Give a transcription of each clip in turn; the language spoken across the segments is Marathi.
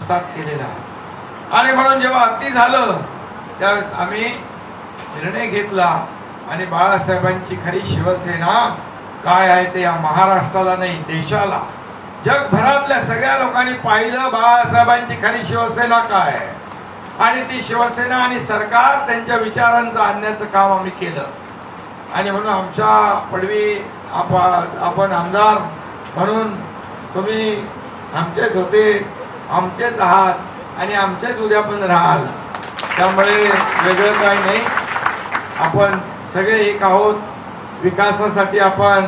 आत्मसात केलेला आहे. आणि म्हणून जेव्हा अति झालं त्यावेळेस आम्ही निर्णय घेतला आणि बाळासाहेबांची खरी शिवसेना काय आहे ते या महाराष्ट्राला नाही देशाला जगभरातल्या सगळ्या लोकांनी पाहिलं बाळासाहेबांची खरी शिवसेना काय आहे. आणि ती शिवसेना आणि सरकार त्यांच्या विचारांचं आणण्याचं काम आम्ही केलं. आणि म्हणून आमच्या पडवी आपण आमदार म्हणून तुम्ही आमचेच होते, आमचेच आहात आणि आमचेच उद्या पण राहाल. त्यामुळे वेगळं काही नाही, आपण सगळे एक आहोत. विकासासाठी आपण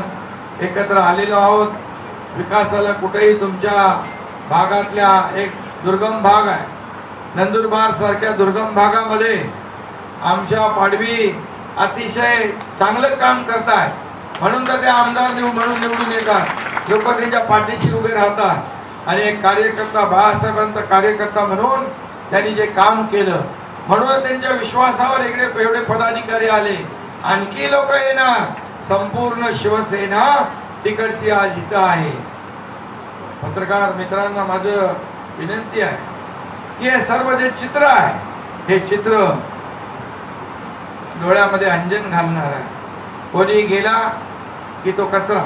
एकत्र आलेलो आहोत. विकासाला कुठेही तुमच्या भागातल्या एक दुर्गम भाग आहे, नंदुरबार सारख्या दुर्गम भागामध्ये आमच्या पाडवी अतिशय चांगलं काम करताय म्हणून तर ते आमदार म्हणून निवडून येतात. लोक त्यांच्या पाठीशी उभे राहतात आणि एक कार्यकर्ता बाळासाहेबांचा कार्यकर्ता म्हणून त्यांनी जे काम केलं म्हणून त्यांच्या विश्वासावर एवढे पदाधिकारी आले. आणखी लोक येणार. संपूर्ण शिवसेना तिकडची आज इथं आहे. पत्रकार मित्रांना माझं विनंती आहे की हे सर्व जे चित्र आहे हे चित्र डोळ्यामध्ये अंजन घालणार आहे. कोणी गेला की तो कचरा,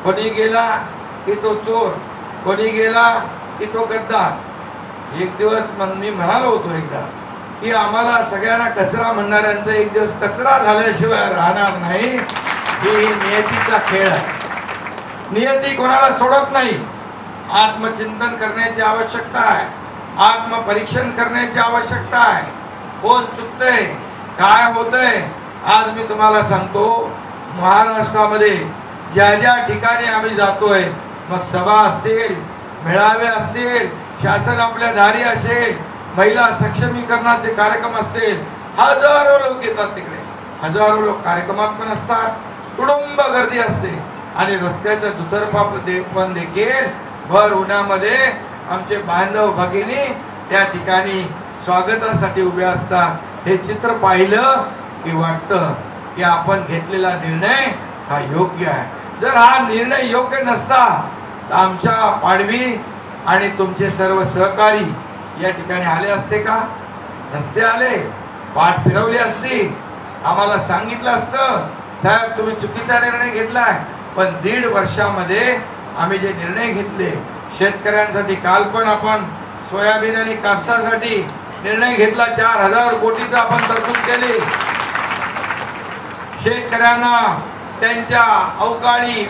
कोणी गेला की तो चोर, कोणी गेला की तो गद्दार. एक दिवस मी म्हणालो होतो एकदा की आम्हाला सगळ्यांना कचरा म्हणणाऱ्यांचा एक दिवस कचरा झाल्याशिवाय राहणार नाही. ही नियतीचा खेळ आहे. नियती कोणाला सोडत नाही. आत्मचिंतन करण्याची आवश्यकता आहे, आत्मपरीक्षण करण्याची आवश्यकता आहे. कोण चुकतंय, काय होतंय. आज मी तुम्हाला सांगतो महाराष्ट्रामध्ये ज्या ज्या ठिकाणी आम्ही जातोय, मग सभा असतील, मेळावे असतील, शासन आपल्या दारी असेल, महिला सक्षमीकरणाचे कार्यक्रम असतील, हजारो लोक येतात तिकडे. हजारो लोक कार्यक्रमात पण असतात, कुटुंब गर्दी असते आणि रस्त्याच्या दुतर्फा पण देखील भर उन्हामध्ये आमचे बांधव भगिनी त्या ठिकाणी स्वागतासाठी उभे असतात. हे चित्र पाहिलं की वाटतं की आपण घेतलेला निर्णय हा योग्य आहे. जर हा निर्णय योग्य नसता तर आमच्या पाडवी आणि तुमचे सर्व सहकारी या ठिकाणी आले असते का? नसते आले. पाठ फिरवली असती, आम्हाला सांगितलं असतं साहेब तुम्ही चुकीचा निर्णय घेतलाय. पण 1.5 वर्षामध्ये आम्ही जे निर्णय घेतले शेतकऱ्यांसाठी, काल पण आपण सोयाबीन आणि कापसासाठी निर्णय घेतला, 4,000 कोटीचा आपण तरतूद केली. शेतकऱ्यांना त्यांच्या अवकाळी